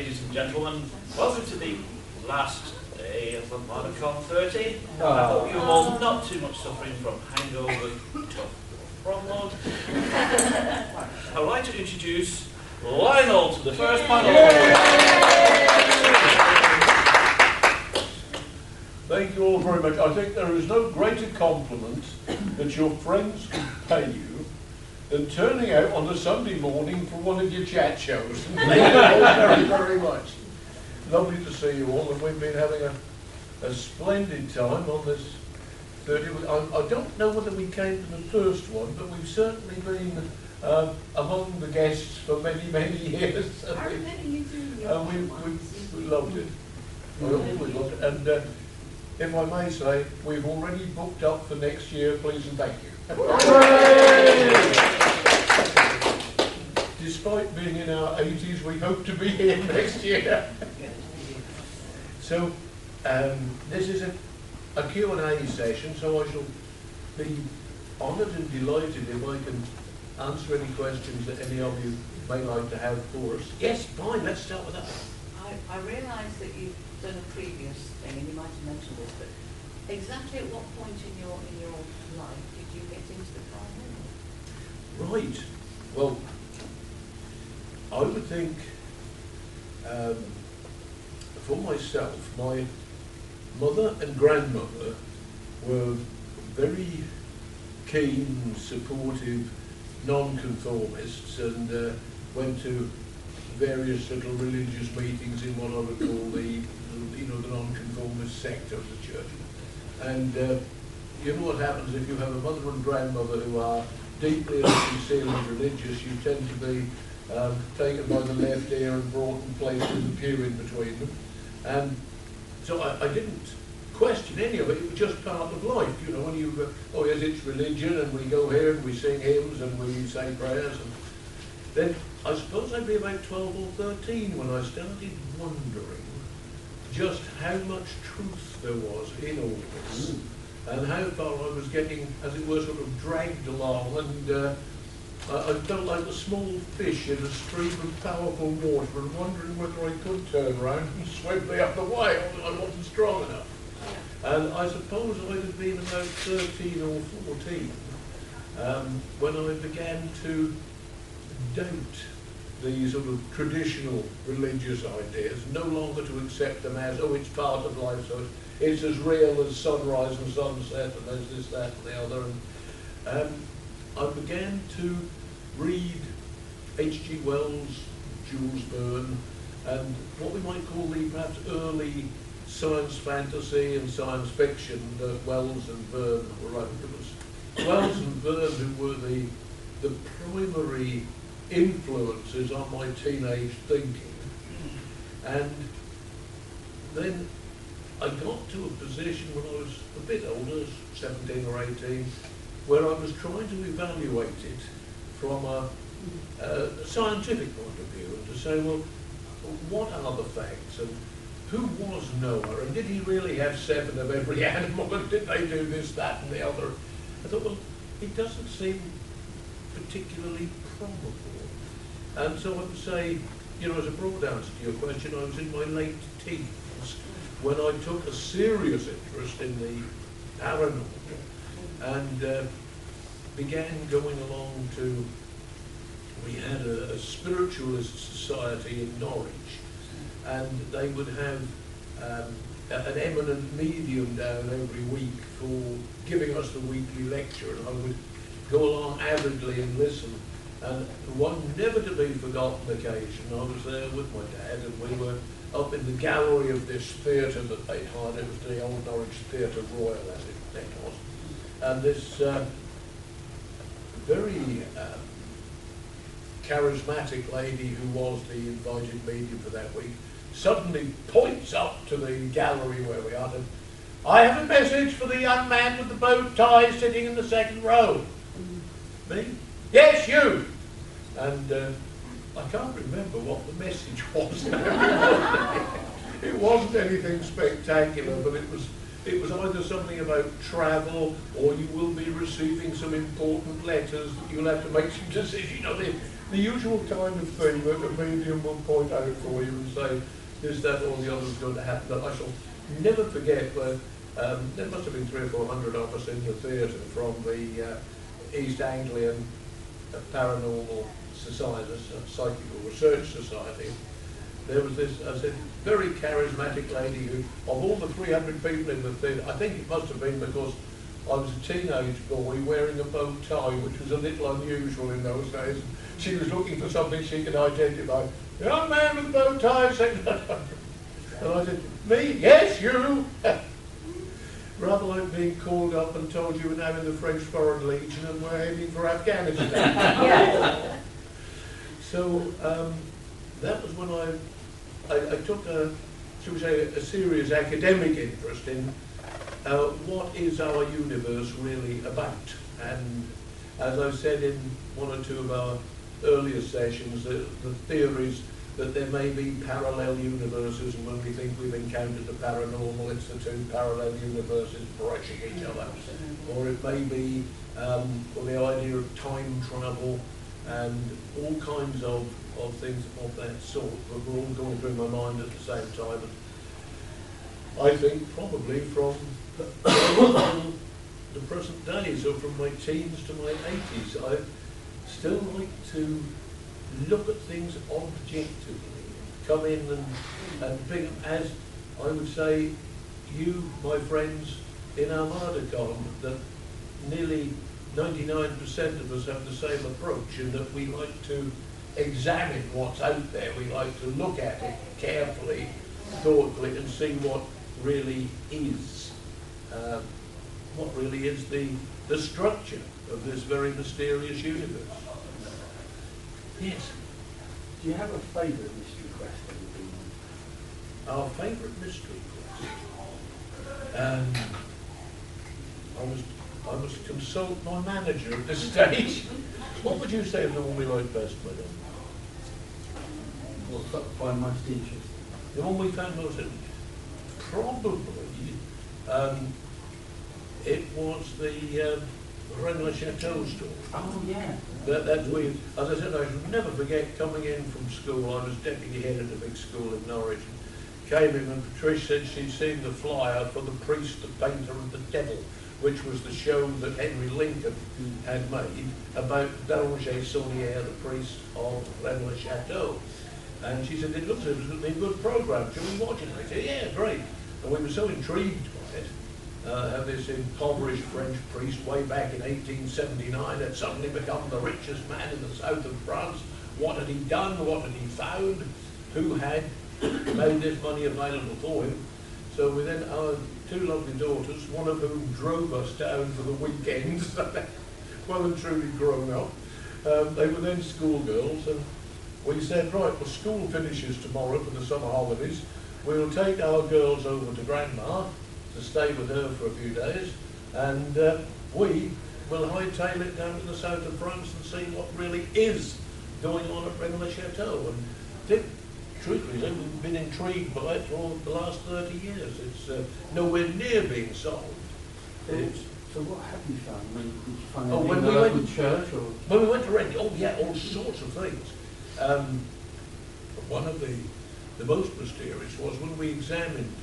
ladies and gentlemen, welcome to the last day of Armadacon 13. I hope you're all not too much suffering from hangover, tough prologue. I would like to introduce Lionel to the first panel. Thank you all very much. I think there is no greater compliment that your friends can pay you than turning out on a Sunday morning for one of your chat shows. Thank you all very, very much. Lovely to see you all, and we've been having a splendid time on this 30th. I don't know whether we came to the first one, but we've certainly been among the guests for many, many years. How many you do? We loved it. We always loved it. And if I may say, we've already booked up for next year, please and thank you. Despite being in our 80s, we hope to be here next year. So, this is a Q&A session, so I shall be honoured and delighted if I can answer any questions that any of you may like to have for us. Yes, fine, let's start with that. I realise that you've done a previous thing, and you might have mentioned this, but exactly at what point in your life did you get into the crime? Right. Well, I would think for myself, my mother and grandmother were very keen, supportive, non-conformists, and went to various little religious meetings in what I would call the non-conformist sector of the church. And you know what happens if you have a mother and grandmother who are deeply and sincerely religious. You tend to be taken by the left ear and brought and placed in the pew in between them. And so I didn't question any of it. It was just part of life, you know. When you oh yes, it's religion, and we go here and we sing hymns and we say prayers. And then I suppose I'd be about 12 or 13 when I started wondering just how much truth there was in all this, and how far I was getting, as it were, sort of dragged along, and I felt like a small fish in a stream of powerful water, and wondering whether I could turn around and swim the other way, or I wasn't strong enough. And I suppose I'd have been about 13 or 14 when I began to doubt the sort of traditional religious ideas, no longer to accept them as, oh, it's part of life, so it's as real as sunrise and sunset, and there's this, that, and the other. And I began to read H.G. Wells, Jules Verne, and what we might call the perhaps early science fantasy and science fiction that Wells and Verne were writing. It was Wells and Verne who were the primary influences on my teenage thinking. And then I got to a position when I was a bit older, 17 or 18, where I was trying to evaluate it from a scientific point of view, and to say, well, what are the facts, and who was Noah, and did he really have 7 of every animal, and did they do this, that, and the other? I thought, well, it doesn't seem particularly probable. And so I would say, you know, as a broad answer to your question, I was in my late teens when I took a serious interest in the paranormal, and began going along to, we had a spiritualist society in Norwich, and they would have an eminent medium down every week for giving us the weekly lecture, and I would go along avidly and listen. And one never to be forgotten occasion, I was there with my dad, and we were up in the gallery of this theatre that they'd hired. It was the Old Norwich Theatre Royal, as it then was. And this very charismatic lady who was the invited medium for that week suddenly points up to the gallery where we are, and I have a message for the young man with the bow tie sitting in the second row. Me? Yes, you! And I can't remember what the message was. It wasn't anything spectacular, but it was either something about travel, or you will be receiving some important letters that you'll have to make some decision. You know, the usual kind of thing that a medium will point out for you and say, this, that, or the other is going to happen. But I shall never forget when there must have been 300 or 400 of us in the theatre from the East Anglian Paranormal Society, Psychical Research Society. There was this, I said, very charismatic lady who, of all the 300 people in the theatre, I think it must have been because I was a teenage boy wearing a bow tie, which was a little unusual in those days. She was looking for something she could identify. Young man with a bow tie, said, and I said, me? Yes, you! Rather like being called up and told you were now in the French Foreign Legion and we're heading for Afghanistan. Yeah. So that was when I took a, shall we say, a serious academic interest in what is our universe really about. And as I've said in one or two of our earlier sessions, the theories that there may be parallel universes, and when we think we've encountered the paranormal, it's the two parallel universes brushing each other. Or it may be or the idea of time travel and all kinds of things of that sort, but we're all going through my mind at the same time. And I think probably from the present day, so from my teens to my 80s, I still like to look at things objectively, come in and pick them, as I would say, you, my friends in Armadacon, that nearly 99% of us have the same approach, in that we like to examine what's out there, we like to look at it carefully, thoughtfully, and see what really is. What really is the structure of this very mysterious universe. Yes. Do you have a favourite mystery quest that you've been on? Our favourite mystery quest. I must consult my manager at this stage. What would you say is the one we like best, madam? What's that find most interesting? The one we found most interesting? Probably, it was the Rennes Chateau story. Oh, yeah. That's weird. As I said, I should never forget coming in from school. I was deputy head at a big school in Norwich. Came in and Patricia said she'd seen the flyer for The Priest, the Painter and the Devil, which was the show that Henry Lincoln had made about Belanger Saunier, the priest of Rennes Chateau. And she said, it looks like it was going to be a good programme. Shall we watch it? And I said, yeah, great. And we were so intrigued by it. How this impoverished French priest way back in 1879 had suddenly become the richest man in the south of France. What had he done? What had he found? Who had made this money available for him? So we then, our two lovely daughters, one of whom drove us down for the weekends, well and truly grown up. They were then schoolgirls, and we said, right, well, school finishes tomorrow for the summer holidays. We'll take our girls over to Grandma to stay with her for a few days, and we will hightail it down to the south of France and see what really is going on at Rennes Chateau. And I think, truthfully, we've been intrigued by it for the last 30 years. It's nowhere near being solved. So what have you found? I mean, did you find Oh, anything when in we the went local to church? Or? When we went to Rennes, oh yeah, all sorts of things. One of the most mysterious was when we examined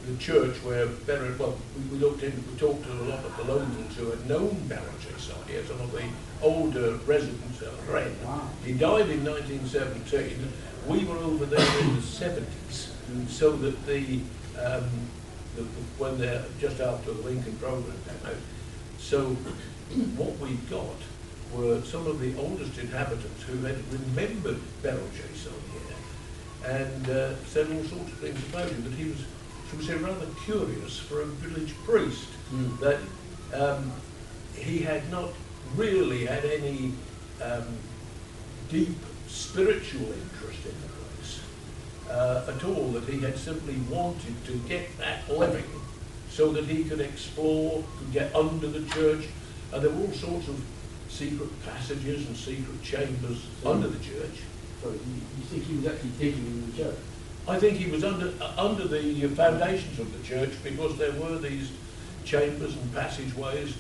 the church where buried, well, we looked in, we talked to a lot of the locals who had known Belanger Saunier, some of the older residents of Rennes. Wow. He died in 1917. We were over there in the 70s, so that when they're just after the Lincoln program came out. So what we got were some of the oldest inhabitants who had remembered Belanger Saunier and said all sorts of things about him, that he was, should we say, rather curious for a village priest, that he had not really had any deep spiritual interest in the place at all, that he had simply wanted to get that living so that he could explore, could get under the church, and there were all sorts of secret passages and secret chambers under the church. So you think he was actually digging in the church? I think he was under the foundations of the church, because there were these chambers and passageways,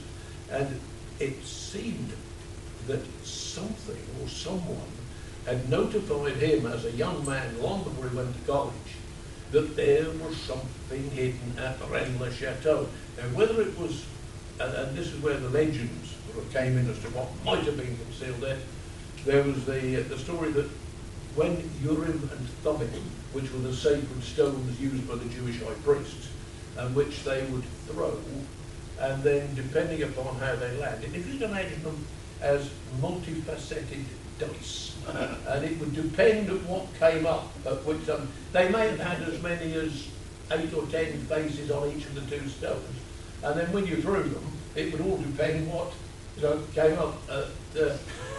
and it seemed that something or someone had notified him as a young man long before he went to college that there was something hidden at Rennes Chateau. Now, whether it was, and this is where the legends sort of came in as to what might have been concealed there was the story that when Urim and Thummim, which were the sacred stones used by the Jewish high priests, and which they would throw, and then depending upon how they landed, if you can imagine them as multifaceted dice, and it would depend on what came up, at which they may have had as many as 8 or 10 faces on each of the 2 stones, and then when you threw them, it would all depend what came up.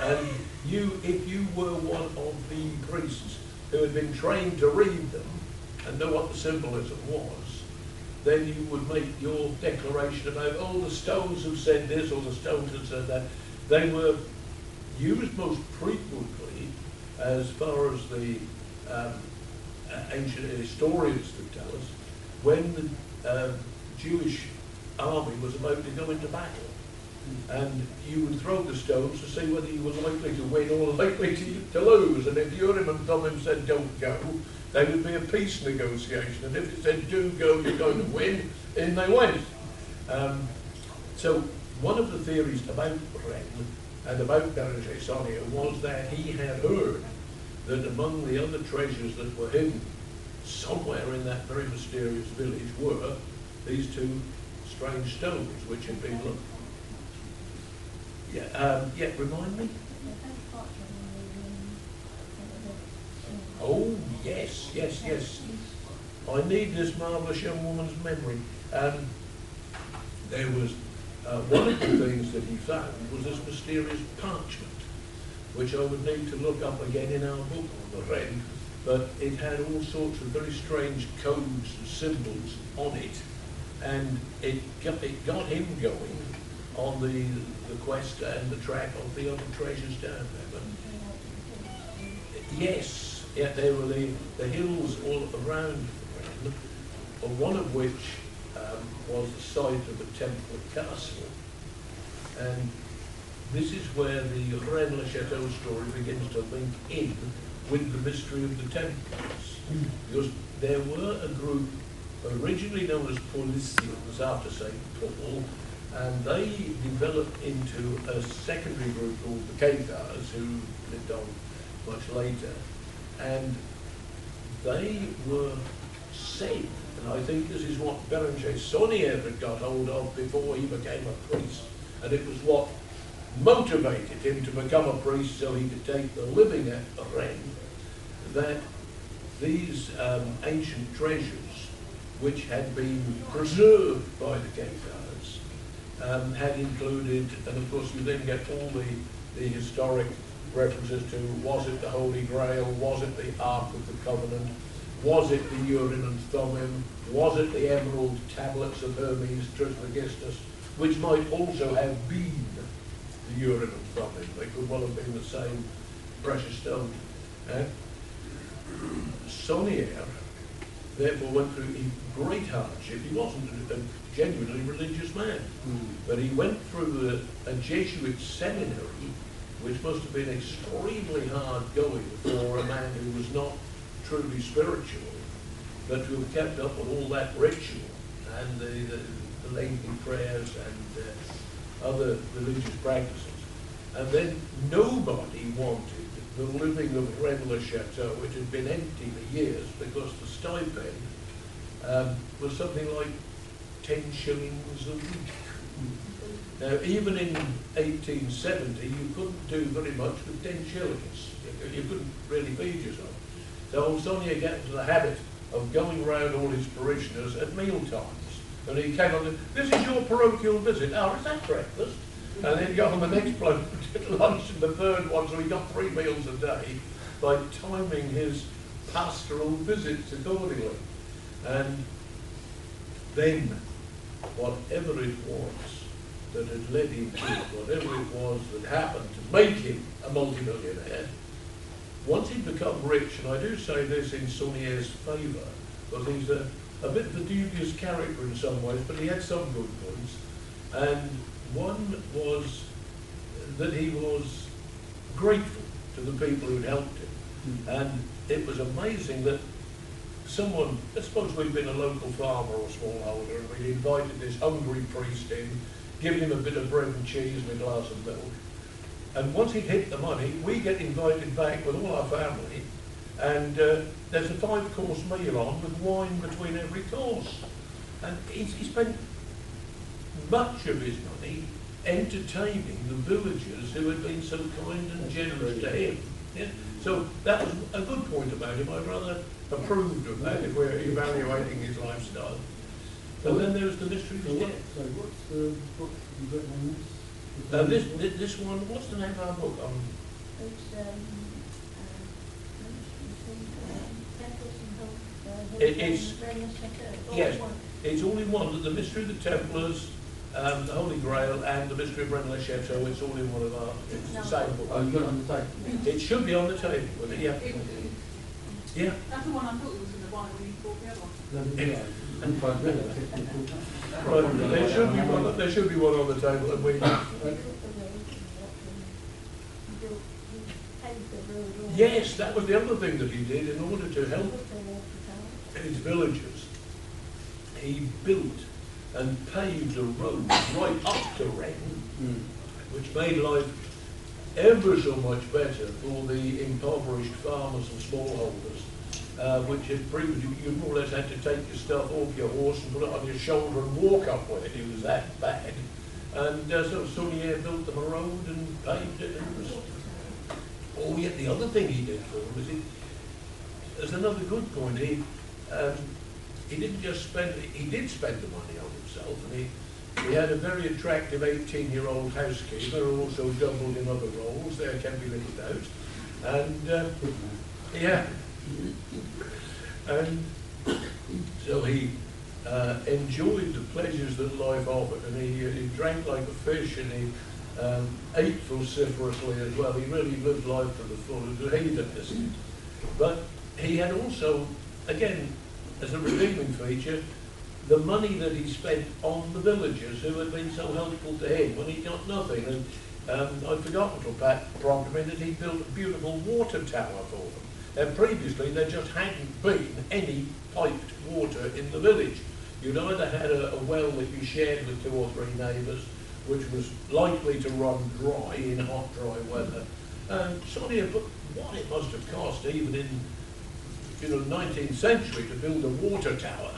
And if you were one of the priests who had been trained to read them and know what the symbolism was, then you would make your declaration about, oh, the stones have said this or the stones have said that. They were used most frequently, as far as the ancient historians could tell us, when the Jewish army was about to go into battle. And you would throw the stones to see whether you were likely to win or likely to lose. And if Urim and Thummim said don't go, they would be a peace negotiation. And if they said do go, you're going to win, in they went. So one of the theories about Rennes and about Bérenger Saunier was that he had heard that among the other treasures that were hidden somewhere in that very mysterious village were these 2 strange stones which had been looked. Yeah, remind me? Oh, yes. I need this marvellous young woman's memory. There was one of the things that he found was this mysterious parchment, which I would need to look up again in our book on the Rennes, but it had all sorts of very strange codes and symbols on it, and it got him going on the quest and the track of the other treasures down there. But yes, there were the hills all around Rennes, one of which was the site of the Temple Castle. And this is where the Rennes-le-Château story begins to link in with the mystery of the Templars. Because there were a group originally known as Paulicians after St. Paul, and they developed into a secondary group called the Cathars, who lived on much later. And they were said, and I think this is what Bérenger Saunier had got hold of before he became a priest, and it was what motivated him to become a priest so he could take the living at Rennes, that these ancient treasures, which had been preserved by the Cathars, had included, and of course you then get all the historic references to, was it the Holy Grail, was it the Ark of the Covenant, was it the Urim and Thummim, was it the emerald tablets of Hermes Trismegistus, which might also have been the Urim and Thummim. They could well have been the same precious stone. Saunier therefore went through a great hardship. He wasn't a genuinely religious man, but he went through a Jesuit seminary, which must have been extremely hard going for a man who was not truly spiritual, but to have kept up with all that ritual and the lengthy prayers and other religious practices. And then nobody wanted the living of Rennes-le-Château, which had been empty for years because the stipend was something like 10 shillings a week. Now, even in 1870, you couldn't do very much with 10 shillings. You couldn't really feed yourself. So old Saunier got into the habit of going round all his parishioners at meal times. And he came on, this is your parochial visit. Oh, is that breakfast? And then he got on the next bloke at lunch and the third one, so he got 3 meals a day by timing his pastoral visits accordingly. And then, whatever it was that had led him to it, whatever it was that happened to make him a multimillionaire, once he'd become rich, and I do say this in Saunier's favour, because he's a bit of a dubious character in some ways, but he had some good points, and one was that he was grateful to the people who'd helped him. And it was amazing that someone, I suppose we'd been a local farmer or smallholder, and we'd invited this hungry priest in, given him a bit of bread and cheese and a glass of milk. And once he'd hit the money, we get invited back with all our family, and there's a 5-course meal on with wine between every course. And he spent much of his money entertaining the villagers who had been so kind and generous to him. Yeah? So that was a good point about him. I rather approved of that if we're evaluating his lifestyle. And then there's the mystery of his death. So what's the book you've written on this? This one, what's the name of our book? Yes, it's only one, that the mystery of the Templars, the Holy Grail, and the mystery of Rennes Chateau. It's all in one of our. It's the same book. Oh, you got it on the table? It should be on the table, wouldn't it? Yeah. Yeah. That's the one I thought was in the Bible you brought the other one. Right, there should be one. There should be one on the table, and we. Yes, that was the other thing that he did in order to help his villagers. He built and paved a road right up to Rennes, which made life ever so much better for the impoverished farmers and smallholders, which had previously you more or less had to take your stuff off your horse and put it on your shoulder and walk up with it. It was that bad. And so Saunier built them a road and paved it. And it was, oh, yet the other thing he did for them was there's another good point. He didn't just spend, he did spend the money on himself, and he had a very attractive 18-year-old housekeeper who also doubled in other roles, there can be little doubt. And, yeah. And so he enjoyed the pleasures that life offered, and he drank like a fish, and he ate vociferously as well. He really lived life to the full, as a hedonist. But he had also, again, as a redeeming feature, the money that he spent on the villagers who had been so helpful to him when he got nothing. And I'd forgotten to prompt him that he built a beautiful water tower for them. And previously there just hadn't been any piped water in the village. You'd either had a well that you shared with 2 or 3 neighbours, which was likely to run dry in hot, dry weather. And Saunier, but what it must have cost even in the 19th century to build a water tower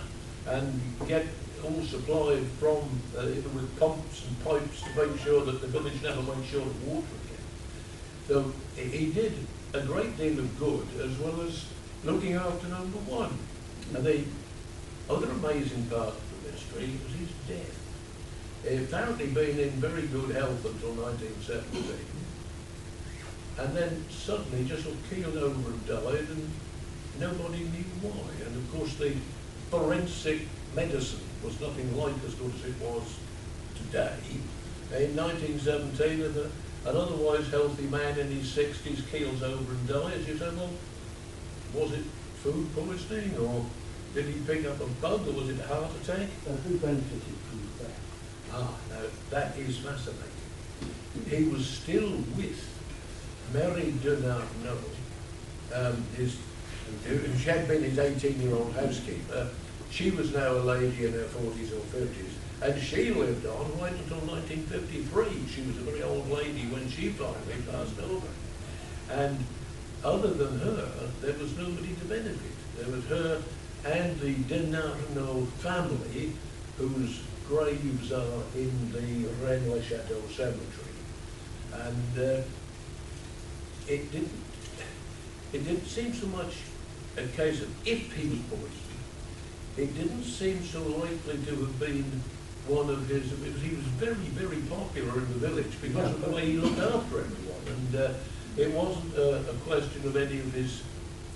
and get all supplied from with pumps and pipes to make sure that the village never went short of water again. So he did a great deal of good as well as looking after number one. And the other amazing part of the mystery was his death. He had apparently been in very good health until 1917, and then suddenly just sort of keeled over and died, and nobody knew why. And of course the forensic medicine was nothing like as good as it was today. In 1917, an otherwise healthy man in his 60s keels over and dies. You say, well, was it food poisoning, or did he pick up a bug, or was it a heart attack? So who benefited from that? Ah, now that is fascinating. He was still with Mary de Narnaud, she had been his 18-year-old housekeeper. She was now a lady in her 40s or 50s, and she lived on right until 1953. She was a very old lady when she finally passed over. And other than her, there was nobody to benefit. There was her and the de Narnaud family, whose graves are in the Rennes Chateau cemetery. And it didn't seem so much a case of if he was poisoned. It didn't seem so likely to have been one of his, he was very, very popular in the village because of the way he looked after everyone. And it wasn't a question of any of his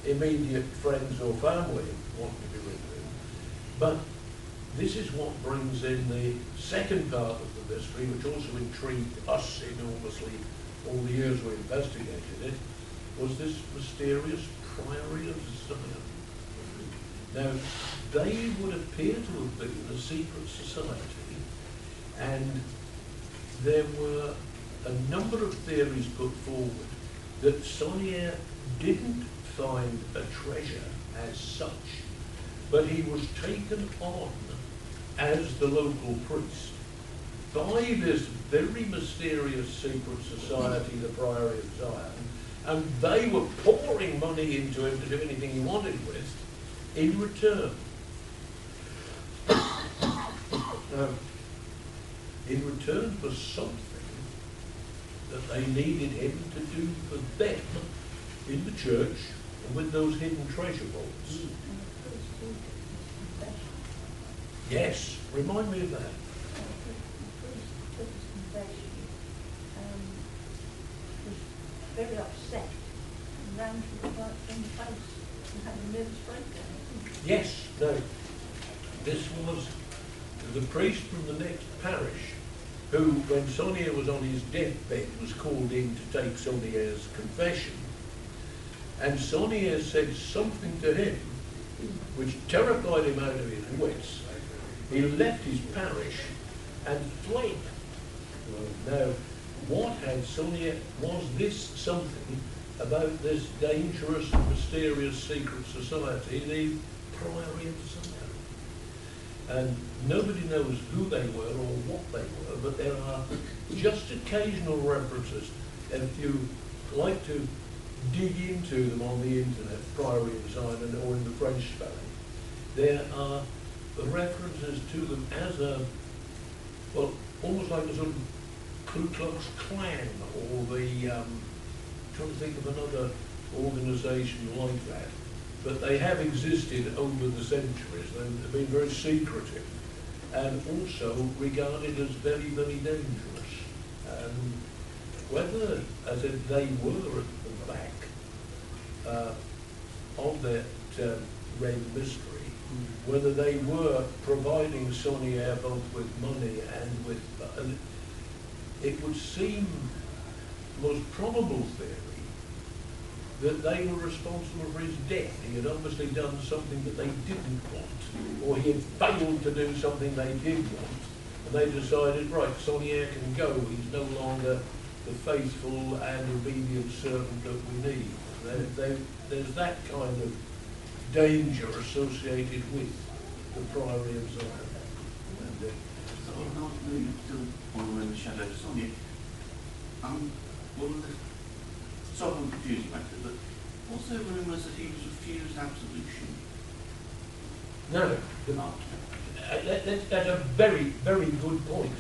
immediate friends or family wanting to be rid of him. But this is what brings in the second part of the mystery, which also intrigued us enormously all the years we investigated it, was this mysterious Priory of Zion. Now, they would appear to have been a secret society, and there were a number of theories put forward that Sonnier didn't find a treasure as such, but he was taken on as the local priest by this very mysterious secret society, the Priory of Zion, and they were pouring money into him to do anything he wanted with in return. In return for something that they needed him to do for them in the church and with those hidden treasure vaults. Yes, remind me of that. Very upset and ran to the right from the face and had a nervous breakdown. Yes, no. This was the priest from the next parish who, when Sonnier was on his deathbed, was called in to take Sonnier's confession. And Sonnier said something to him which terrified him out of his wits. He left his parish and fled. Now, what had Sonnier, was this something about this dangerous and mysterious secret society, the Priory of Zion? And nobody knows who they were or what they were, but there are just occasional references. And if you like to dig into them on the internet, Priory of Zion or in the French spelling, there are references to them as a, well, almost like a sort of Ku Klux Klan, or the, trying to think of another organisation like that. But they have existed over the centuries. They've been very secretive and also regarded as very, very dangerous. Whether, as if they were at the back of that red mystery, whether they were providing Sonnier both with money and with, it would seem most probable theory that they were responsible for his death. He had obviously done something that they didn't want, or he had failed to do something they did want, and they decided, right, Sonnier can go, he's no longer the faithful and obedient servant that we need. There's that kind of danger associated with the Priory of Zion. And, so I'm not really still following the shadow of Sonnier. One of the sort of confusing matter, but also rumours that he was refused absolution. no, that's a very, very good point.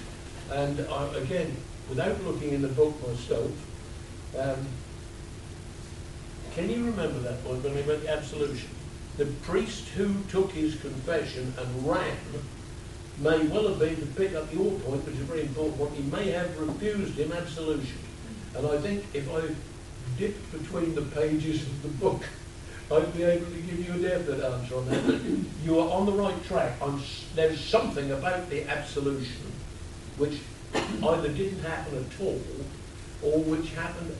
And again, without looking in the book myself, can you remember that one when we read the absolution? The priest who took his confession and ran may well have been, to pick up your point, which is a very important one, he may have refused him absolution. And I think if I dipped between the pages of the book, I'd be able to give you a definite answer on that. But you are on the right track. There's something about the absolution which either didn't happen at all, or which happened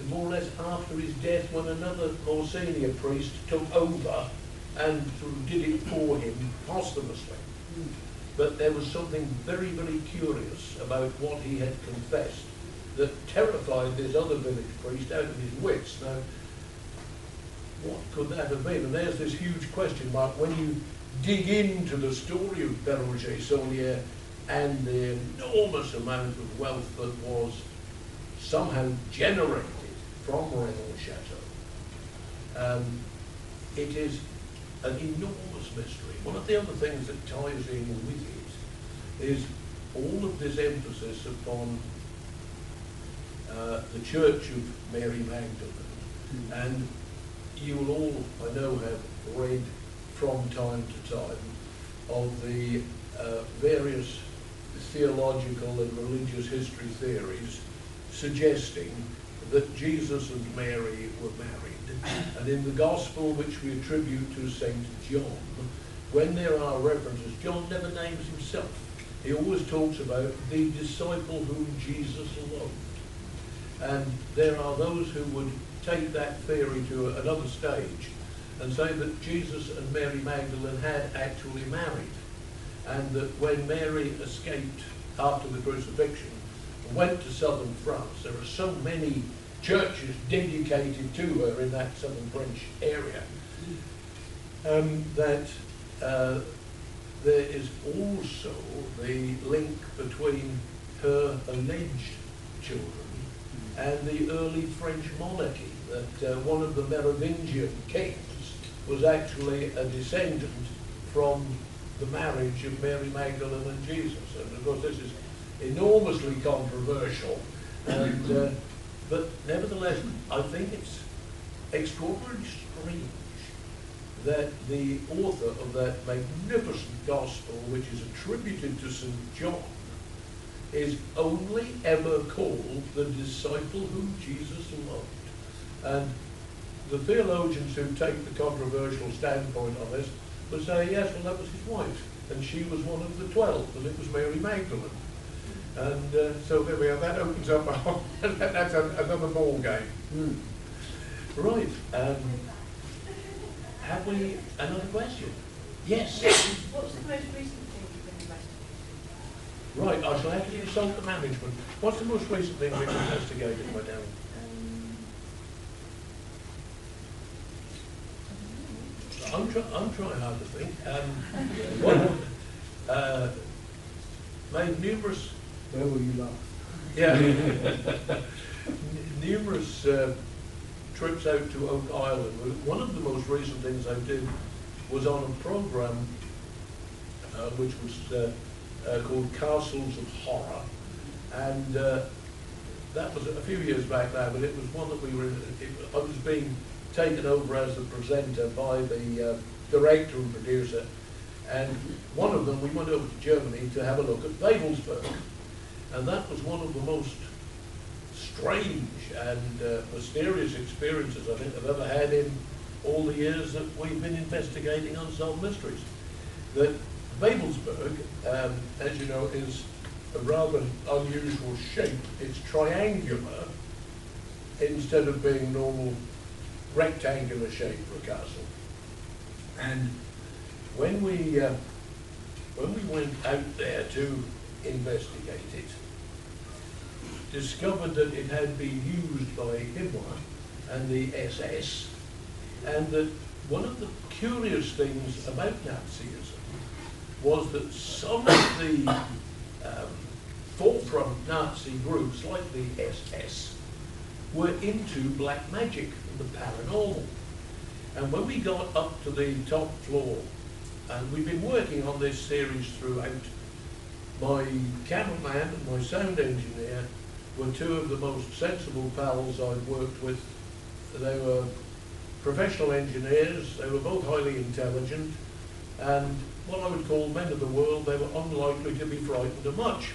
more or less after his death, when another more senior priest took over and sort of did it for him posthumously. But there was something very, very curious about what he had confessed that terrified this other village priest out of his wits. Now, what could that have been? And there's this huge question mark when you dig into the story of Béranger Sonnier and the enormous amount of wealth that was somehow generated from Rennes Chateau. It is an enormous mystery. One of the other things that ties in with it is all of this emphasis upon the Church of Mary Magdalene. And you will all, I know, have read from time to time of the various theological and religious history theories suggesting that Jesus and Mary were married. And in the Gospel, which we attribute to St. John, when there are references, John never names himself. He always talks about the disciple whom Jesus loved. And there are those who would take that theory to another stage and say that Jesus and Mary Magdalene had actually married, and that when Mary escaped after the crucifixion, and went to southern France, there are so many churches dedicated to her in that southern French area, that there is also the link between her alleged children and the early French monarchy, that one of the Merovingian kings was actually a descendant from the marriage of Mary Magdalene and Jesus. And of course this is enormously controversial, and, but nevertheless I think it's extraordinarily strange that the author of that magnificent gospel, which is attributed to St. John, is only ever called the disciple whom Jesus loved. And the theologians who take the controversial standpoint on this would say, yes, well, that was his wife, and she was one of the 12, and it was Mary Magdalene. And so there we are, that opens up a whole, that's another ball game. Right, have we another question? Yes. What's the most recent thing you've been investigating? Right, I shall have to consult the management. What's the most recent thing we've investigated, Madame? I'm trying hard to think. Made numerous... Where were you last? Yeah. Numerous trips out to Oak Island. One of the most recent things I did was on a program which was called Castles of Horror, and that was a few years back now, but it was one that we were in, I was being taken over as the presenter by the director and producer, and one of them, we went over to Germany to have a look at Babelsberg, and that was one of the most strange and mysterious experiences I think I've ever had in all the years that we've been investigating unsolved mysteries. That Babelsberg, as you know, is a rather unusual shape. It's triangular instead of being normal rectangular shape for a castle. And when we went out there to investigate it, discovered that it had been used by Himmler and the SS, and that one of the curious things about Nazism was that some of the forefront Nazi groups, like the SS, were into black magic and the paranormal. And when we got up to the top floor, and we've been working on this series throughout, my cameraman and my sound engineer were two of the most sensible pals I've worked with. They were professional engineers, they were both highly intelligent, and what I would call men of the world. They were unlikely to be frightened of much.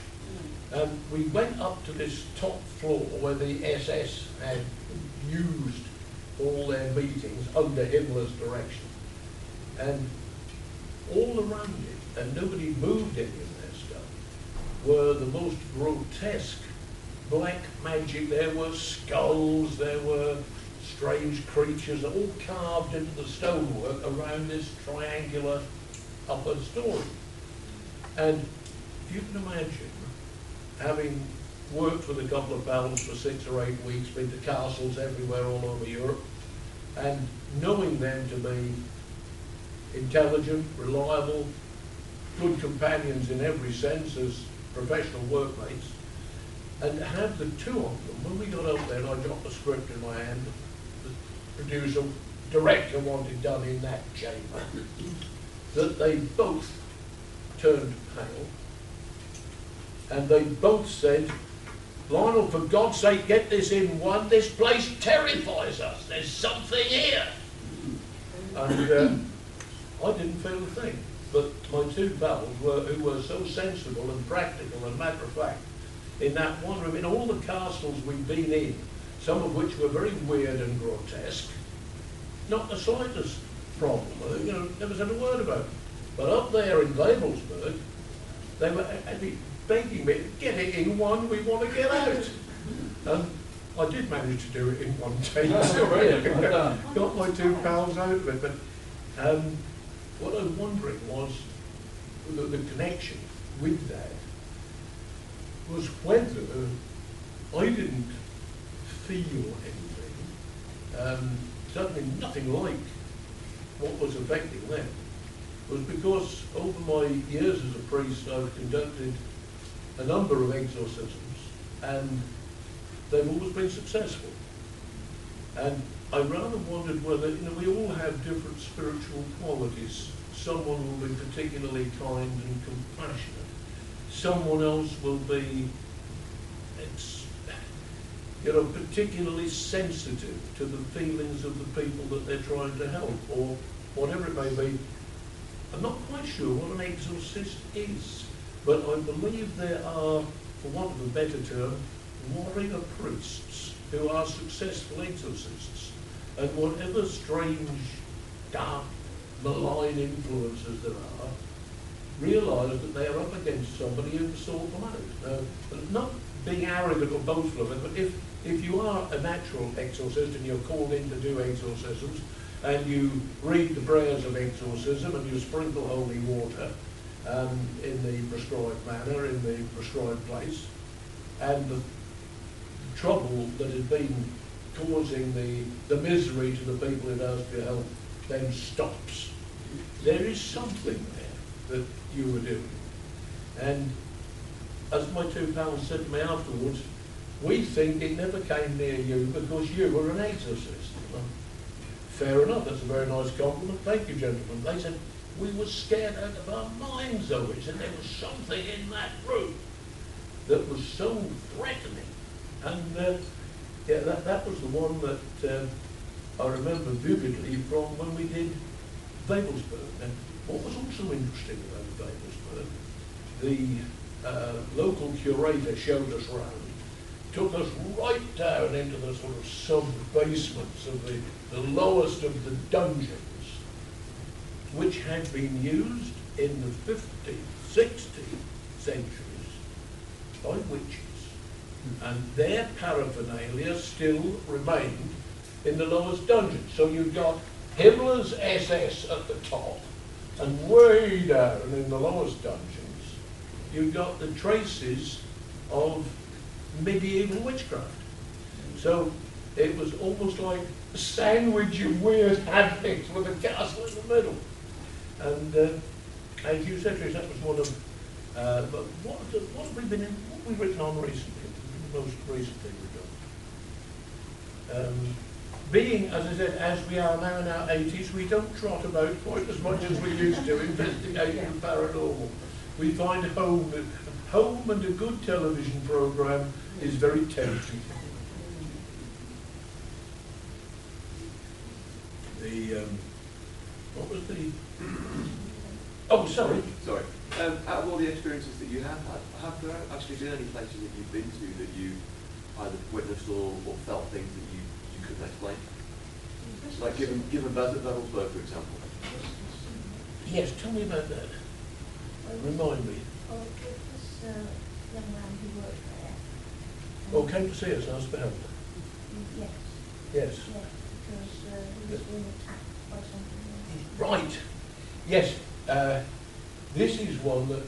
And we went up to this top floor where the SS had used all their meetings under Himmler's direction. And all around it, and nobody moved any of their stuff, were the most grotesque black magic. There were skulls, there were strange creatures, all carved into the stonework around this triangular upper story. And if you can imagine, having worked with a couple of pals for 6 or 8 weeks, been to castles everywhere all over Europe, and knowing them to be intelligent, reliable, good companions in every sense as professional workmates, and to have the two of them, when we got up there and I got the script in my hand, the producer, director wanted done in that chamber, that they both turned pale, and they both said, "Lionel, for God's sake, get this in one. This place terrifies us. There's something here." And I didn't feel a thing. But my two pals, who were so sensible and practical and matter of fact, in that one room, in all the castles we've been in, some of which were very weird and grotesque, not the slightest problem. You know, never said a word about it. But up there in Babelsberg, they were actually begging me, "Get it in one, we want to get out." And I did manage to do it in one take. Got my two pals out of it. But what I was wondering was the connection with that. was whether I didn't feel anything, certainly nothing like what was affecting them, was because over my years as a priest I've conducted a number of exorcisms and they've always been successful. And I rather wondered whether, we all have different spiritual qualities. Someone will be particularly kind and compassionate. Someone else will be, particularly sensitive to the feelings of the people that they're trying to help, or whatever it may be. I'm not quite sure what an exorcist is, but I believe there are, for want of a better term, warrior priests who are successful exorcists. And whatever strange, dark, malign influences there are, realise that they are up against somebody who can sort them out. Not being arrogant or boastful of it, but if you are a natural exorcist and you're called in to do exorcisms, and you read the prayers of exorcism and you sprinkle holy water in the prescribed manner, in the prescribed place, and the trouble that has been causing the misery to the people who've asked for help then stops. There is something there that you were doing. And as my two pals said to me afterwards, we think it never came near you because you were an exorcist. Well, fair enough, that's a very nice compliment. Thank you, gentlemen. They said, we were scared out of our minds, though. It said there was something in that room that was so threatening. And yeah, that was the one that I remember vividly from when we did Babelsberg. And what was also interesting about Babelsberg, the local curator showed us round, took us right down into the sort of sub-basements of the lowest of the dungeons, which had been used in the 15th, 16th centuries by witches. And their paraphernalia still remained in the lowest dungeon. So you've got Himmler's SS at the top, and way down in the lowest dungeons, you've got the traces of medieval witchcraft. So it was almost like a sandwich of weird happenings with a castle in the middle. And as you said, Trish, that was one of. But what have we written on recently? Most recently we've done. Being, as I said, as we are now in our 80s, we don't trot about quite as much as we used to investigating the paranormal. We find home and a good television programme is very tempting. What was the... Oh, sorry. Sorry. Out of all the experiences that you have had, have there actually been any places that you've been to that you either witnessed or felt things that you couldn't explain? Like given Babelsberg, for example. Yes, tell me about that. Remind me. Oh, this young man who worked there. Oh, came to see us and asked for help. Yes. Yes. Yeah, because he was being attacked by something. Right. Yes. This is one that,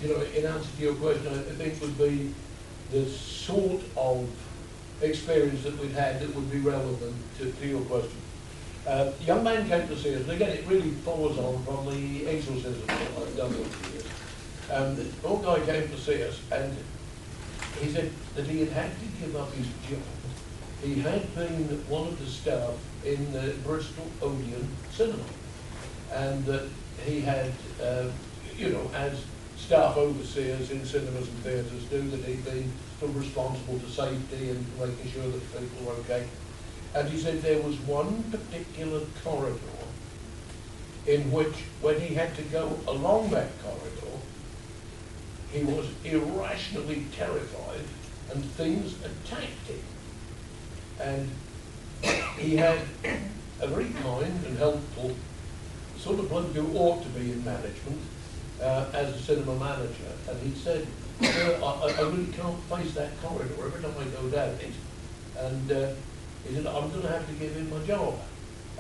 in answer to your question, I think would be the sort of experience that we've had that would be relevant to your question. Young man came to see us, and again, it really follows on from the exorcism that I've done over the years. The poor guy came to see us, and he said that he had to give up his job. He had been one of the staff in the Bristol Odeon cinema, and that he had, as staff overseers in cinemas and theatres do, that he'd been sort of responsible for safety and making sure that people were okay. And he said there was one particular corridor in which, when he had to go along that corridor, he was irrationally terrified and things attacked him. And he had a very kind and helpful sort of bloke who ought to be in management as a cinema manager. And he said, I really can't face that corridor every time I go down it. And he said, I'm going to have to give him my job.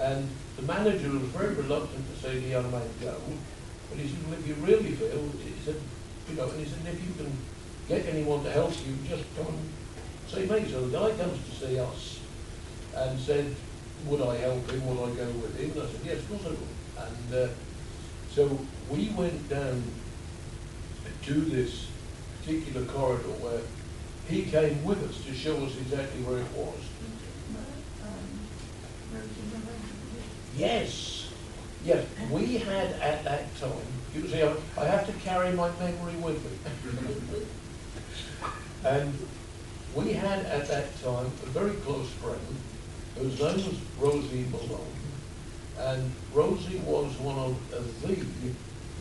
And the manager was very reluctant to see the young man go. But he said, well, if you really feel, he said, and he said, if you can get anyone to help you, just come and see me. So the guy comes to see us and said, would I help him, would I go with him? And I said, yes, of course I would. And so we went down to this particular corridor where he came with us to show us exactly where it was. Yes, yes, we had at that time, you see, I have to carry my memory with me. And we had at that time a very close friend whose name was Rosie Malone. And Rosie was one of the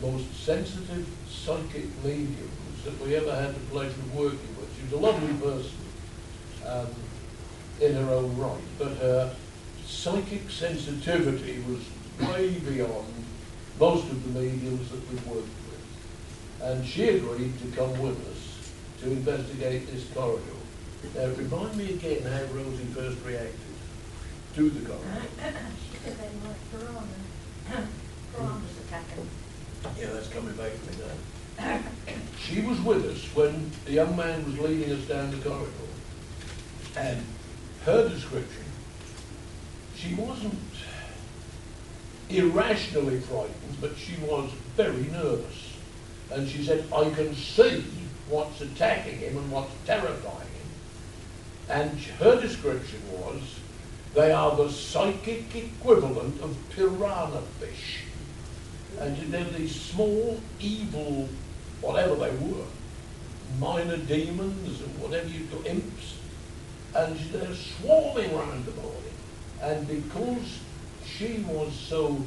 most sensitive psychic mediums that we ever had the pleasure of working with. She was a lovely person in her own right, but her psychic sensitivity was way beyond most of the mediums that we've worked with. And she agreed to come with us to investigate this corridor. Now, remind me again how Rosie first reacted to the corridor. She said they like piranha. Piranhas attacking. Yeah, that's coming back to me now. She was with us when the young man was leading us down the corridor. And her description, she wasn't irrationally frightened, but she was very nervous. And she said, I can see what's attacking him and what's terrifying him. And her description was, they are the psychic equivalent of piranha fish. And they're these small, evil, whatever they were, minor demons and whatever you call imps. And they're swarming around the boy. And because she was so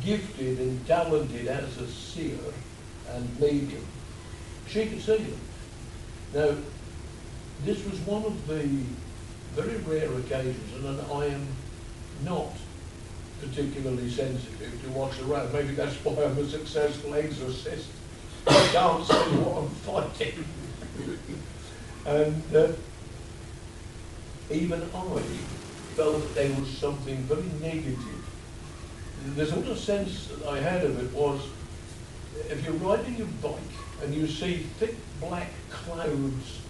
gifted and talented as a seer and medium, she could see them. Now, this was one of the very rare occasions, and I am not particularly sensitive to what's around. Maybe that's why I'm a successful exorcist. I can't see what I'm fighting. And even I felt that there was something very negative. The sort of sense that I had of it was, if you're riding your bike and you see thick black clouds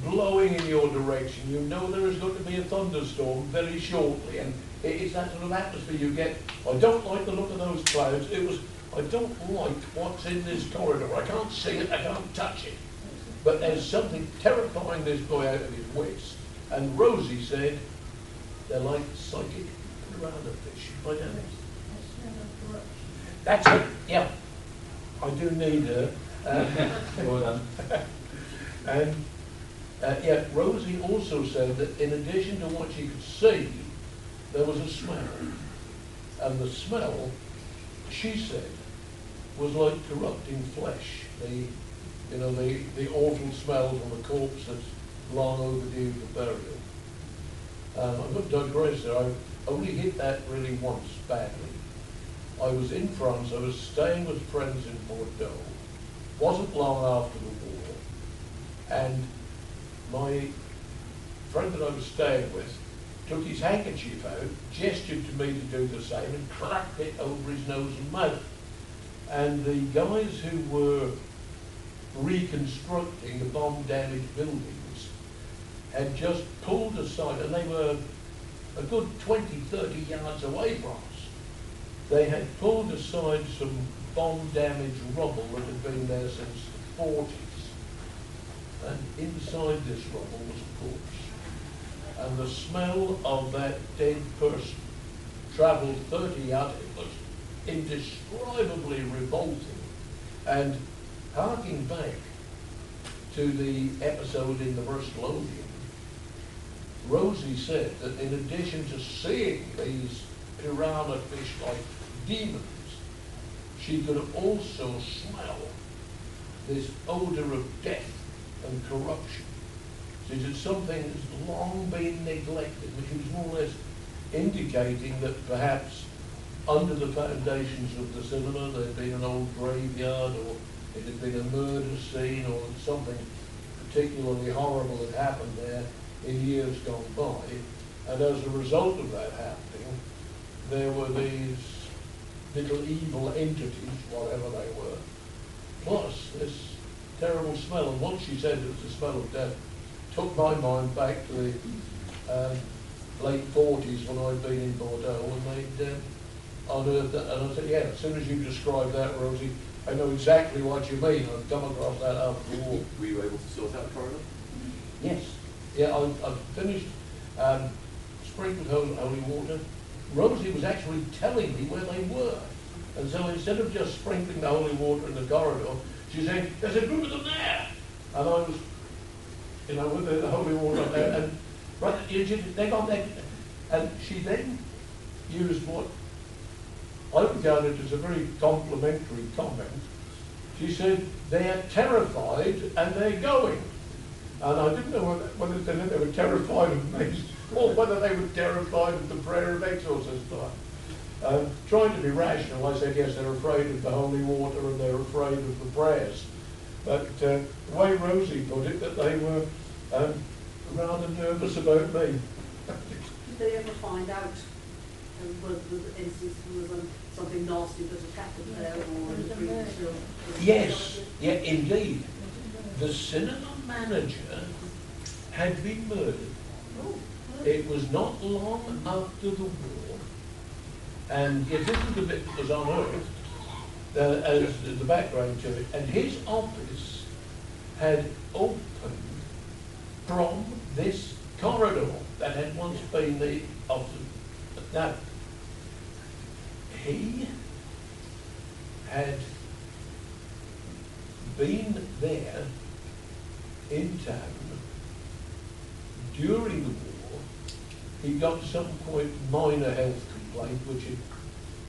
blowing in your direction, you know there is going to be a thunderstorm very shortly, and it's that sort of atmosphere you get. I don't like the look of those clouds. It was, I don't like what's in this corridor. I can't see it, I can't touch it. But there's something terrifying this boy out of his wits. And Rosie said, they're like psychic piranha fish. I know it. That's it, yeah. I do need her. Well done. And yeah, Rosie also said that in addition to what she could see, there was a smell. And the smell, she said, was like corrupting flesh. The awful smell from a corpse that's long overdue for burial. I'm going to digress there. I only hit that really once badly. I was in France, I was staying with friends in Bordeaux. Wasn't long after the war. And my friend that I was staying with took his handkerchief out, gestured to me to do the same, and clapped it over his nose and mouth. And the guys who were reconstructing the bomb-damaged buildings had just pulled aside, and they were a good 20, 30 yards away from us. They had pulled aside some bomb-damaged rubble that had been there since the 40s. And inside this rubble was a corpse. And the smell of that dead person travelled 30 yards. It was indescribably revolting. And harking back to the episode in the first Lothian, Rosie said that in addition to seeing these piranha fish-like demons, she could also smell this odour of death and corruption. She said something that's long been neglected, which was more or less indicating that perhaps under the foundations of the cinema there had been an old graveyard, or it had been a murder scene, or something particularly horrible had happened there in years gone by. And as a result of that happening, there were these little evil entities, whatever they were, plus this terrible smell, and once she said it was the smell of death, took my mind back to the late 40s when I'd been in Bordeaux, and they'd unearthed that, and I said, yeah, as soon as you described that, Rosie, I know exactly what you mean. I've come across that after the war. Were you able to sort out the corridor? Yes. Yeah, I finished, sprinkled holy water. Rosie was actually telling me where they were. And so instead of just sprinkling the holy water in the corridor, she said, there's a group of them there. And I was, you know, with the holy water up there, and right, they got there. And she then used what I regarded as a very complimentary comment. She said, they're terrified and they're going. And I didn't know whether they were terrified of me or whether they were terrified of the prayer of exorcist. Trying to be rational, I said, yes, they're afraid of the holy water and they're afraid of the prayers. But the way Rosie put it, that they were rather nervous about me. Did they ever find out whether the instance was something nasty that had happened there or Yes, yeah, indeed. The cinema manager had been murdered. It was not long after the war, and it isn't the bit that was unearthed as the background to it. And his office had opened from this corridor that had once been the office. Now, he had been there in town during the war. He got some quite minor health complaint which had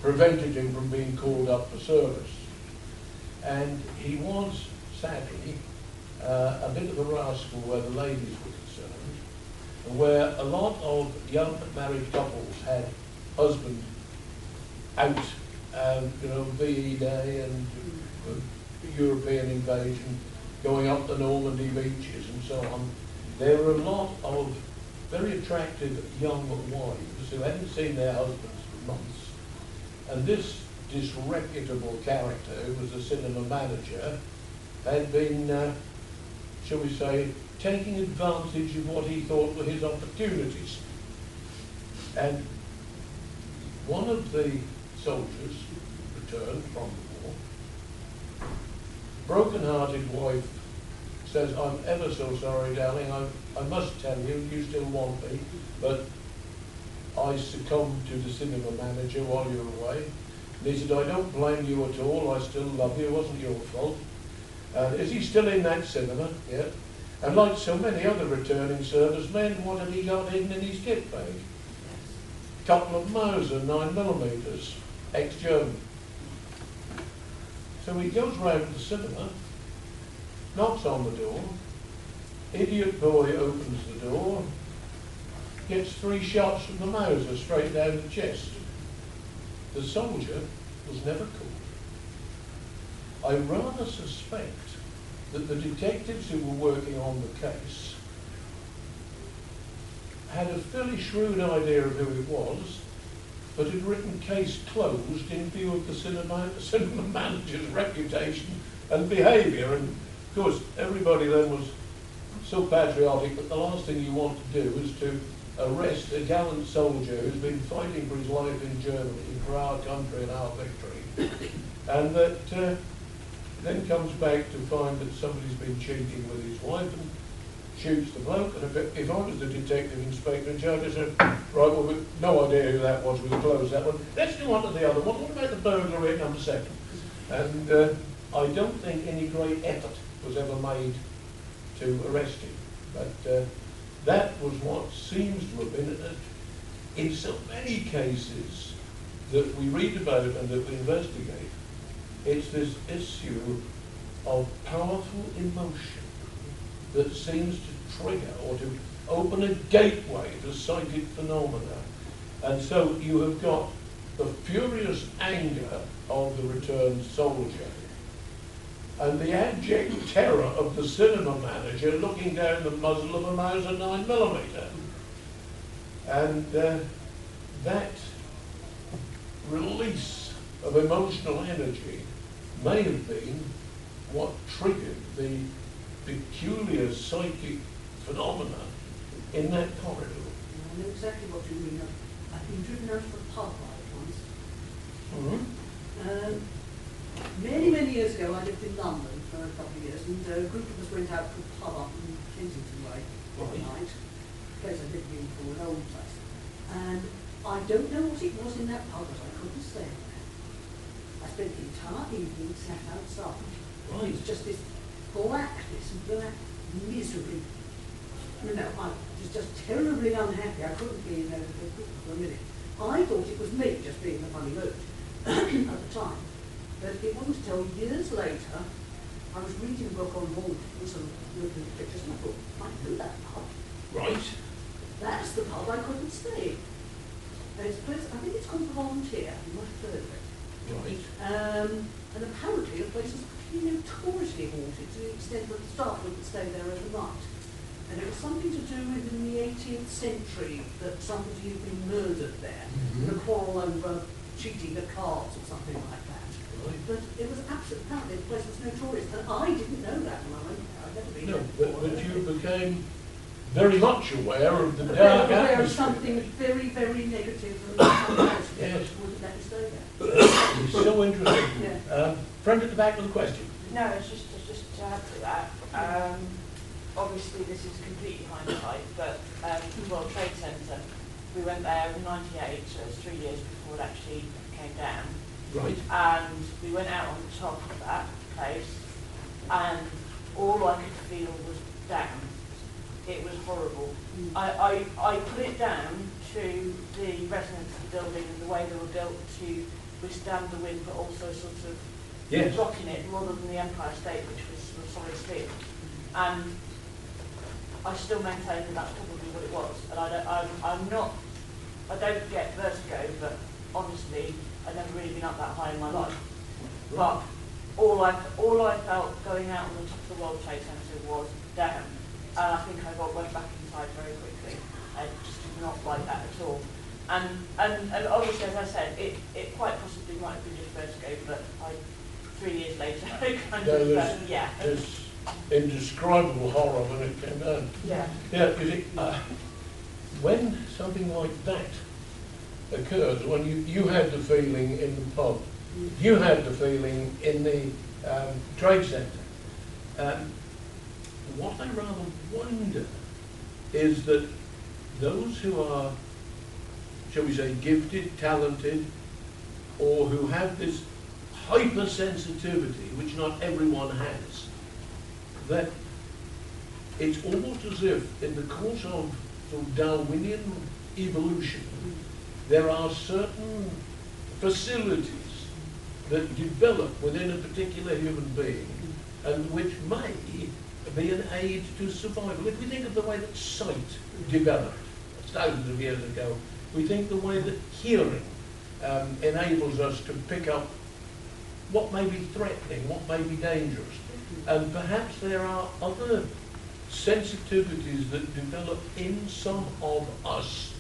prevented him from being called up for service. And he was, sadly, a bit of a rascal where the ladies were concerned, and where a lot of young married couples had husband out, you know, VE Day and European invasion, going up the Normandy beaches and so on. There were a lot of very attractive young wives who hadn't seen their husbands for months. And this disreputable character, who was a cinema manager, had been, shall we say, taking advantage of what he thought were his opportunities. And one of the soldiers returned from the war. Broken-hearted wife says, I'm ever so sorry, darling, I must tell you, you still want me, but I succumbed to the cinema manager while you were away. And he said, I don't blame you at all, I still love you, it wasn't your fault. Is he still in that cinema? Yeah. And like so many other returning servicemen, what had he got hidden in his kit bag? Couple of Mauser 9mm, ex-German. So he goes round the cinema, knocks on the door, idiot boy opens the door, gets 3 shots from the Mauser straight down the chest. The soldier was never caught. I rather suspect that the detectives who were working on the case had a fairly shrewd idea of who it was, but had written case closed in view of the cinema manager's reputation and behaviour. And of course, everybody then was so patriotic that the last thing you want to do is to arrest a gallant soldier who's been fighting for his life in Germany, for our country and our victory, and that then comes back to find that somebody's been cheating with his wife and shoots the bloke. And if I was the detective inspector in charge, I said, right, well, we've no idea who that was, we'll close that one. Let's go on to the other one. What about the burglary at number 7? And I don't think any great effort was ever made to arrest him. But that was what seems to have been, in so many cases that we read about and that we investigate, it's this issue of powerful emotion that seems to trigger or to open a gateway to psychic phenomena. And so you have got the furious anger of the returned soldier and the abject terror of the cinema manager looking down the muzzle of a Mauser 9mm. And that release of emotional energy may have been what triggered the peculiar psychic phenomena in that corridor. I know exactly what you mean. I've been driven out of the pub by it once. Many, many years ago, I lived in London for a couple of years, and a group of us went out to a pub up in Kensington Way one night, a place I'd never been before, an old place. And I don't know what it was in that pub, but I couldn't stay there. I spent the entire evening sat outside. Right. It was just this black misery. You know, I was just terribly unhappy. I couldn't be in there for a minute. I thought it was me just being in a funny mood at the time. But it wasn't until years later, I was reading a book on hauntings and looking at pictures, and I thought, I know that pub. Right. That's the pub I couldn't stay in. And it's a place, I think it's called the Volunteer, you might have heard of it. Right. And apparently the place was pretty notoriously haunted to the extent that the staff wouldn't stay there overnight. And it was something to do with in the 18th century that somebody had been murdered there in a quarrel over cheating at cards or something like that. Right. But it was absolutely, apparently the place was notorious, and I didn't know that when I went there. I'd never been No, there before. but you became very much aware of the But dark they were aware of atmosphere. something very, very negative and unpleasant Yes. that wouldn't let me stay there. It's so interesting. Yeah. Friend at the back with a question. No, it's just to add to that. Obviously, this is completely hindsight, but the World Trade Centre, we went there in '98, so it was 3 years before it actually came down. Right. And we went out on the top of that place, and all I could feel was down. It was horrible. I put it down to the residents of the building and the way they were built to withstand the wind, but also sort of Yes. rocking it rather than the Empire State, which was sort of solid steel. And I still maintain that that's probably what it was. And I don't get vertigo, but honestly, I've never really been up that high in my life. But all I felt going out on the top of the World Trade Centre was down. And I think I went back inside very quickly. I just did not like that at all. And obviously, as I said, it quite possibly might have been just vertigo, but 3 years later, kind of, yeah. There's indescribable horror when it came down. Yeah. Yeah, you see, when something like that occurs, when you had the feeling in the pub, you had the feeling in the trade centre, what I rather wonder is that those who are, shall we say, gifted, talented, or who have this hypersensitivity, which not everyone has, that it's almost as if in the course of Darwinian evolution, there are certain facilities that develop within a particular human being and which may be an aid to survival. If we think of the way that sight developed thousands of years ago, we think the way that hearing enables us to pick up what may be threatening, what may be dangerous. And perhaps there are other sensitivities that develop in some of us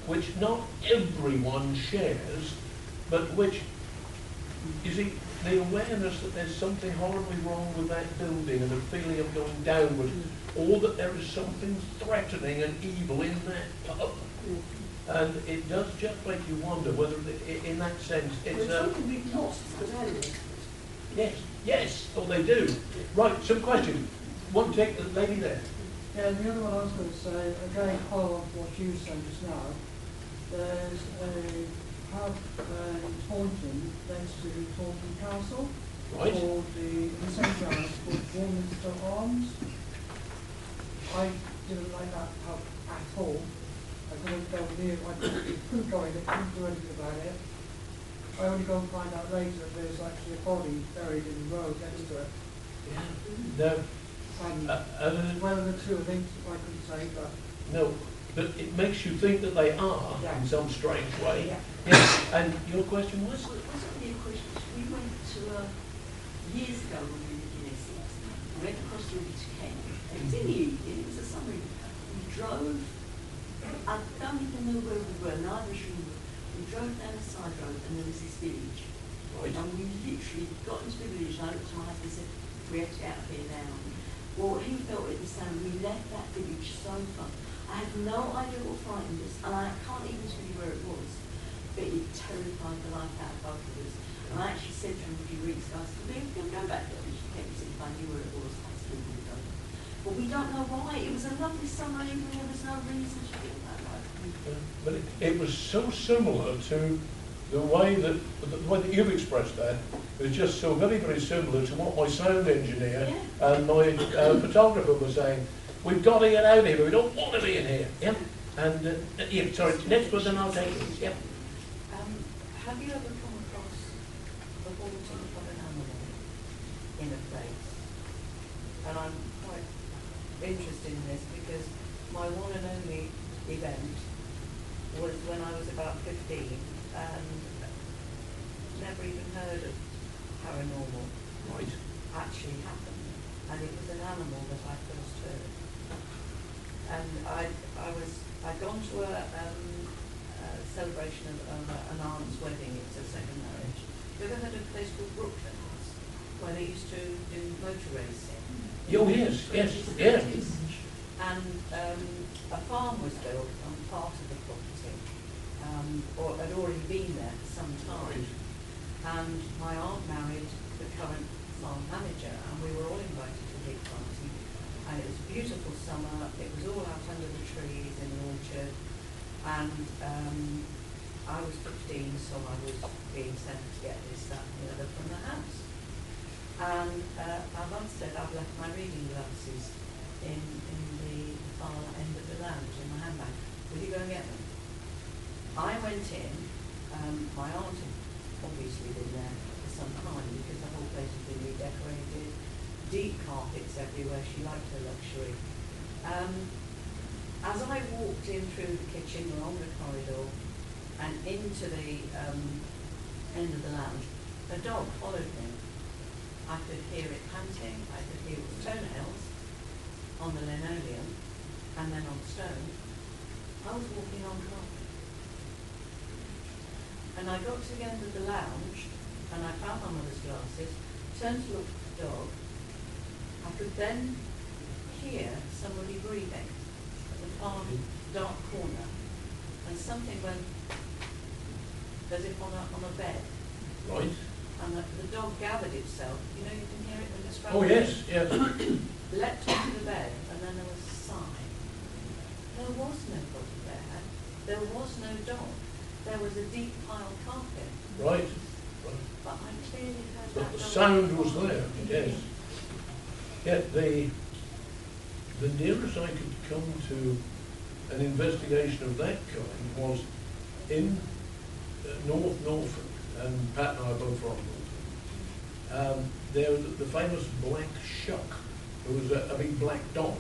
which not everyone shares, but which, you see, the awareness that there's something horribly wrong with that building and a feeling of going downward, or that there is something threatening and evil in that pub. And it does just make you wonder whether, in that sense, it's something we've lost as animals. Yes, oh they do. Right, some question. One take the lady there. Yeah, the other one I was going to say, again, follow on what you said just now, there's a pub in Taunton next to Taunton Castle, Right. called in St John's, called Warminster Arms. I didn't like that pub at all. I couldn't go near it, I couldn't go in it, couldn't do anything about it. I only go and find out later that there's actually a body buried in the road next to it. No. And whether the two are linked, I couldn't say, but... No, but it makes you think that they are in some strange way. Yeah. Yes. And your question was? Well, it wasn't really a question. We went to, years ago when we were in Essex, we went across the river to Kent. It was in the evening, it was a summer evening. We drove, I don't even know where we were, neither should we. We drove down the side road and there was this village. Right. And we literally got into the village and I looked at my husband and said, we had to get out here now. Well, he felt it the same. We left that village so far. I have no idea what frightened us, and I can't even tell you where it was, but it terrified the life out of both of us. And I actually said to him a few weeks ago, I said, we're going to go back there. And she kept saying, if I knew where it was, I still would go. But we don't know why. It was a lovely summer evening. There was no reason to feel that way. But it was so similar to the way that you've expressed that. It was just so very, very similar to what my sound engineer and my photographer were saying. We've got to get out of here, but we don't want to be in here. Yep. And yeah, sorry, next one, then I'll take it. Yep. Have you ever come across the haunting of an animal in a place? And I'm quite interested in this because my one and only event was when I was about 15 and never even heard of paranormal actually happened. And it was an animal that I first heard. And I'd gone to a celebration of an aunt's wedding. It's a second marriage. You ever heard of a place called Brooklands, where they used to do motor racing? Oh yes, yes. And a farm was built on part of the property, or had already been there for some time. And my aunt married the current farm manager, and we were all invited to a big party. And it was a beautiful summer. It was all out under the trees in the orchard. And I was 15, so I was being sent to get this, that, and the other from the house. And my mum said I've left my reading glasses in the far end of the lounge in my handbag. Will you go and get them? I went in. My aunt had obviously been there for some time because the whole place had been redecorated. Deep carpets everywhere. She liked her luxury. As I walked in through the kitchen, along the corridor, and into the end of the lounge, a dog followed me. I could hear it panting. I could hear its toenails on the linoleum and then on stone. I was walking on carpet. And I got to the end of the lounge and I found my mother's glasses, turned to look at the dog. I could then hear somebody breathing at the far dark corner, and something went as if on a bed. Right. And the dog gathered itself. You know, you can hear it when it's Oh yes, yes. leapt onto the bed, and then there was a sigh. There was nobody there. There was no dog. There was a deep piled carpet. Right. But I clearly heard But that the dog. sound was there, yes. Yet the nearest I could come to an investigation of that kind was in North Norfolk, and Pat and I are both from Norfolk. There was the famous black shuck. There was a big black dog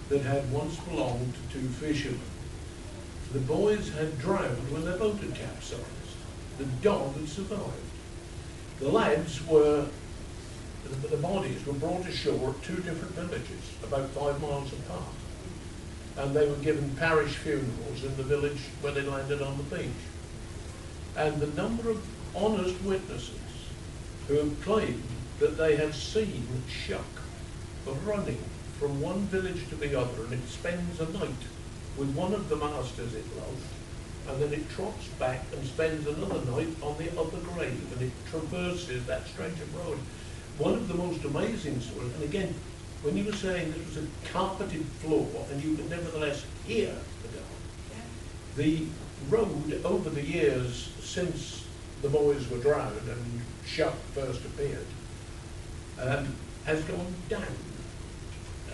that had once belonged to two fishermen. The boys had drowned when their boat had capsized. The dog had survived. The lads were, the bodies were brought ashore at two different villages, about 5 miles apart. And they were given parish funerals in the village where they landed on the beach. And the number of honest witnesses who have claimed that they have seen shuck running from one village to the other, and it spends a night with one of the masters it lost, and then it trots back and spends another night on the other grave, and it traverses that stretch of road. One of the most amazing stories, and again, when you were saying this was a carpeted floor and you could nevertheless hear the dog, the road over the years since the boys were drowned and Shuck first appeared has gone down,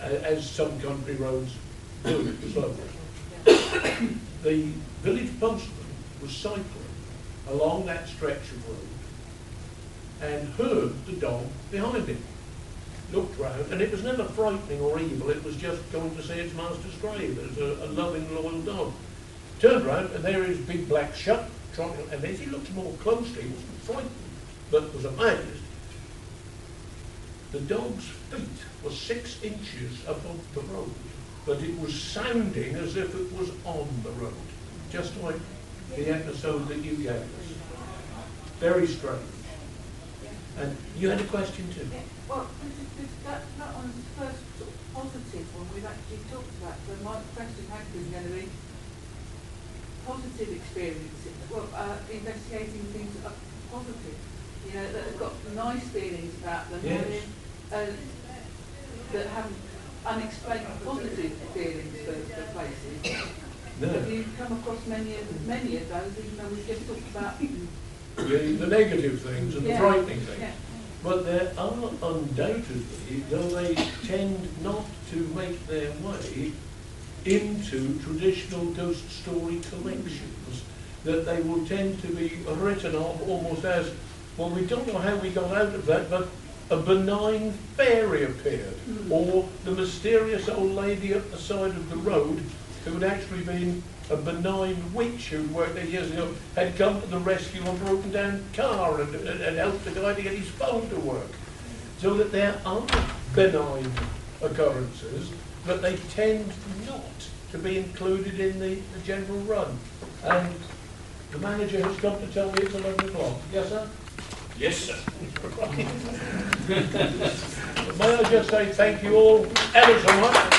as some country roads do slowly. The village postman was cycling along that stretch of road and heard the dog behind him. Looked round, and it was never frightening or evil, it was just going to see its master's grave. It was a loving, loyal dog. Turned round, and there is big black Shuck, and as he looked more closely, he wasn't frightened, but was amazed. The dog's feet were 6 inches above the road, but it was sounding as if it was on the road, just like the episode that you gave us. Very strange. And you had a question too? Yeah, well, that one's the first sort of positive one we've actually talked about. So my question is going to be positive experiences. Well, investigating things that are positive. You know, that have got nice feelings about them. Yes. That have unexplained positive feelings for places. No. Have you come across many of those, even though we just talked about The negative things and the frightening things. Yeah. But there are undoubtedly, though they tend not to make their way into traditional ghost story collections, that they will tend to be written off almost as, well, we don't know how we got out of that, but a benign fairy appeared, or the mysterious old lady at the side of the road who had actually been a benign witch who'd worked there years ago, had come to the rescue of a broken down car and helped the guy to get his phone to work. So that there are benign occurrences, but they tend not to be included in the general run. And the manager has come to tell me it's 11 o'clock. Yes, sir? Yes, sir. May I just say thank you all ever so much.